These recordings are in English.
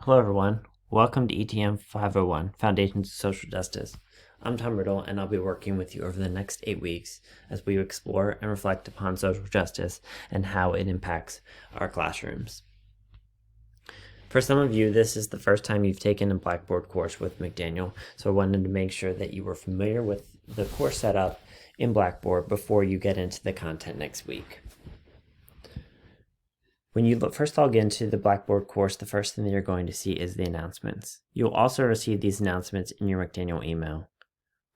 Hello everyone, welcome to ETM 501, Foundations of Social Justice. I'm Tom Riddle and I'll be working with you over the next 8 weeks as we explore and reflect upon social justice and how it impacts our classrooms. For some of you, this is the first time you've taken a Blackboard course with McDaniel, so I wanted to make sure that you were familiar with the course setup in Blackboard before you get into the content next week. When you first log into the Blackboard course, the first thing that you're going to see is the announcements. You'll also receive these announcements in your McDaniel email.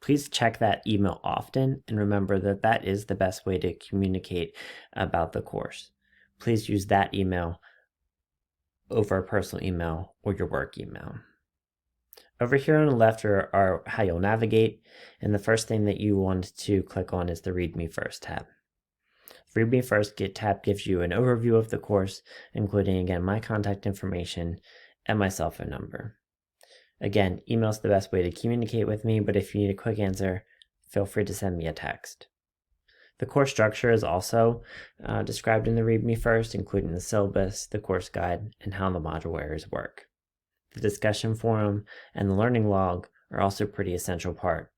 Please check that email often and remember that that is the best way to communicate about the course. Please use that email over a personal email or your work email. Over here on the left are how you'll navigate, and the first thing that you want to click on is the Read Me First tab. Read Me First tab gives you an overview of the course, including, again, my contact information and my cell phone number. Again, email is the best way to communicate with me, but if you need a quick answer, feel free to send me a text. The course structure is also described in the Read Me First, including the syllabus, the course guide, and how the module areas work. The discussion forum and the learning log are also a pretty essential part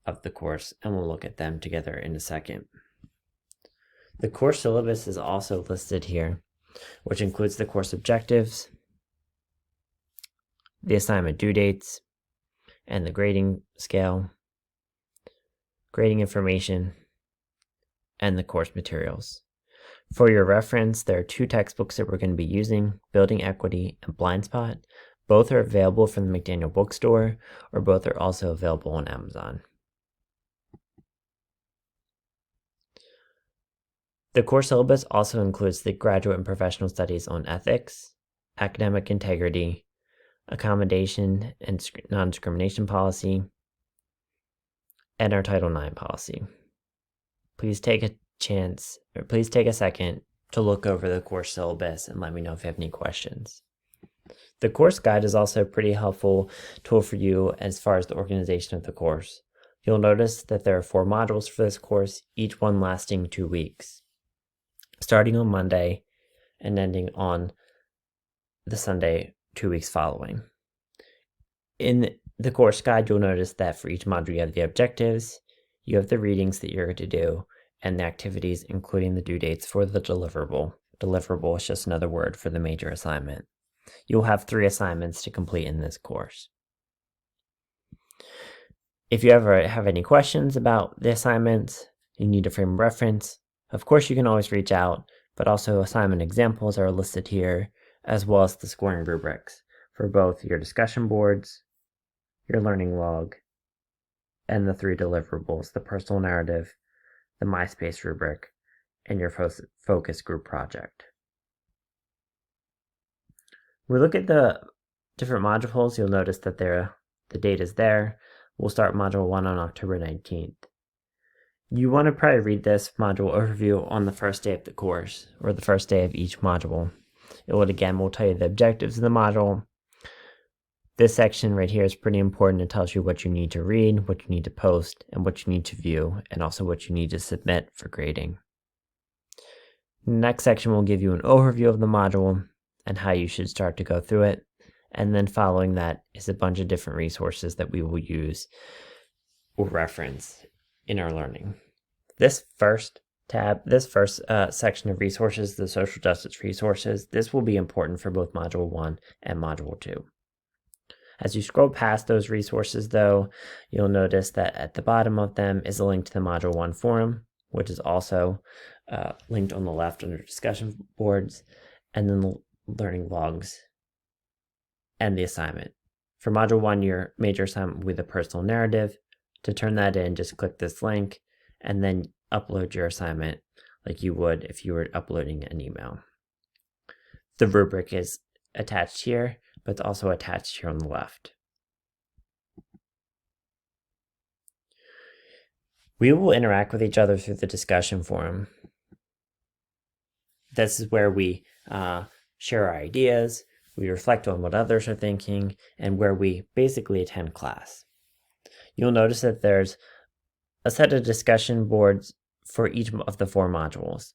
of the course, and we'll look at them together in a second. The course syllabus is also listed here, which includes the course objectives, the assignment due dates, and the grading scale, grading information, and the course materials. For your reference, there are 2 textbooks that we're going to be using, Building Equity and Blind Spot. Both are available from the McDaniel bookstore, or both are also available on Amazon. The course syllabus also includes the graduate and professional studies on ethics, academic integrity, accommodation and non-discrimination policy, and our Title IX policy. Please take a second to look over the course syllabus and let me know if you have any questions. The course guide is also a pretty helpful tool for you as far as the organization of the course. You'll notice that there are 4 modules for this course, each one lasting 2 weeks, starting on Monday and ending on the Sunday 2 weeks following. In the course guide, you'll notice that for each module you have the objectives, you have the readings that you're to do, and the activities, including the due dates for the deliverable. Deliverable is just another word for the major assignment. You'll have 3 assignments to complete in this course. If you ever have any questions about the assignments, you need a frame of reference, of course you can always reach out, but also assignment examples are listed here, as well as the scoring rubrics for both your discussion boards, your learning log, and the 3 deliverables, the personal narrative, the MySpace rubric, and your focus group project. We look at the different modules, you'll notice that the date is there. We'll start Module 1 on October 19th. You want to probably read this module overview on the first day of the course, or the first day of each module. Will tell you the objectives of the module. This section right here is pretty important. It tells you what you need to read, what you need to post, and what you need to view, and also what you need to submit for grading. The next section will give you an overview of the module and how you should start to go through it. And then following that is a bunch of different resources that we will use or reference in our learning. This first section of resources, the social justice resources, this will be important for both Module 1 and Module 2. As you scroll past those resources, though, you'll notice that at the bottom of them is a link to the Module 1 forum, which is also linked on the left under discussion boards, and then the learning logs and the assignment. For Module 1, your major assignment will be the personal narrative. To turn that in, just click this link and then upload your assignment like you would if you were uploading an email. The rubric is attached here, but it's also attached here on the left. We will interact with each other through the discussion forum. This is where we share our ideas, we reflect on what others are thinking, and where we basically attend class. You'll notice that there's a set of discussion boards for each of the 4 modules.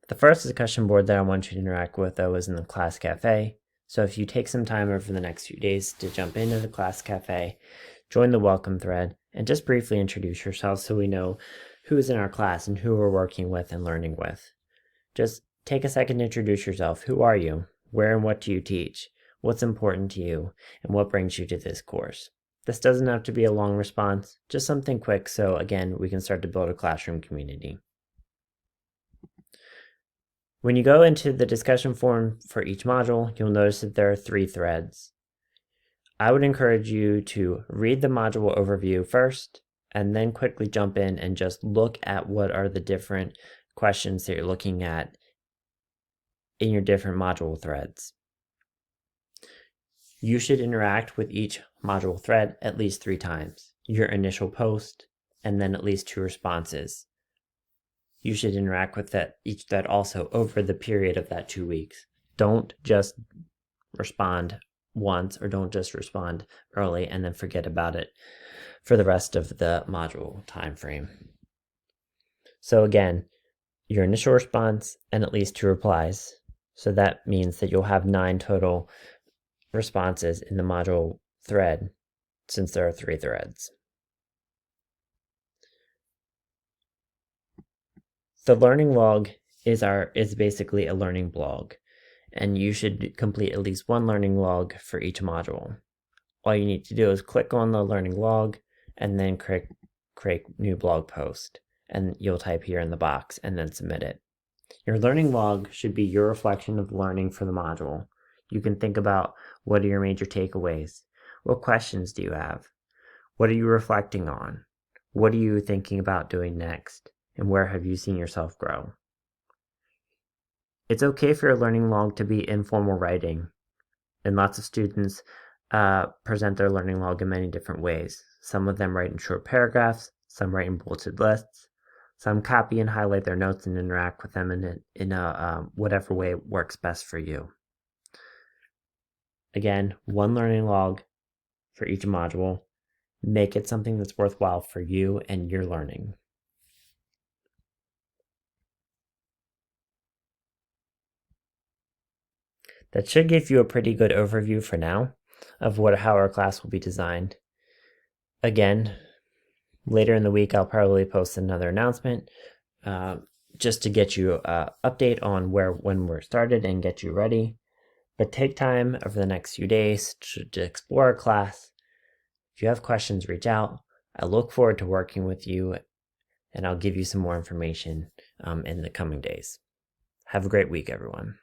The first discussion board that I want you to interact with, though, is in the class cafe. So if you take some time over the next few days to jump into the class cafe, join the welcome thread, and just briefly introduce yourself so we know who's in our class and who we're working with and learning with. Just take a second to introduce yourself. Who are you? Where and what do you teach? What's important to you? And what brings you to this course? This doesn't have to be a long response, just something quick so, again, we can start to build a classroom community. When you go into the discussion forum for each module, you'll notice that there are 3 threads. I would encourage you to read the module overview first, and then quickly jump in and just look at what are the different questions that you're looking at in your different module threads. You should interact with each module thread at least 3 times. Your initial post, and then at least 2 responses. You should interact with each thread also over the period of that 2 weeks. Don't just respond once, or don't just respond early and then forget about it for the rest of the module time frame. So again, your initial response and at least 2 replies. So that means that you'll have 9 total responses in the module thread, since there are 3 threads. The learning log is basically a learning blog, and you should complete at least 1 learning log for each module. All you need to do is click on the learning log and then create new blog post, and you'll type here in the box and then submit it. Your learning log should be your reflection of learning for the module. You can think about, what are your major takeaways? What questions do you have? What are you reflecting on? What are you thinking about doing next? And where have you seen yourself grow? It's okay for your learning log to be informal writing, and lots of students present their learning log in many different ways. Some of them write in short paragraphs, some write in bulleted lists, some copy and highlight their notes and interact with them in whatever way works best for you. Again, 1 learning log for each module. Make it something that's worthwhile for you and your learning. That should give you a pretty good overview for now of how our class will be designed. Again, later in the week, I'll probably post another announcement just to get you an update on when we're started and get you ready. But take time over the next few days to explore our class. If you have questions, reach out. I look forward to working with you, and I'll give you some more information in the coming days. Have a great week, everyone.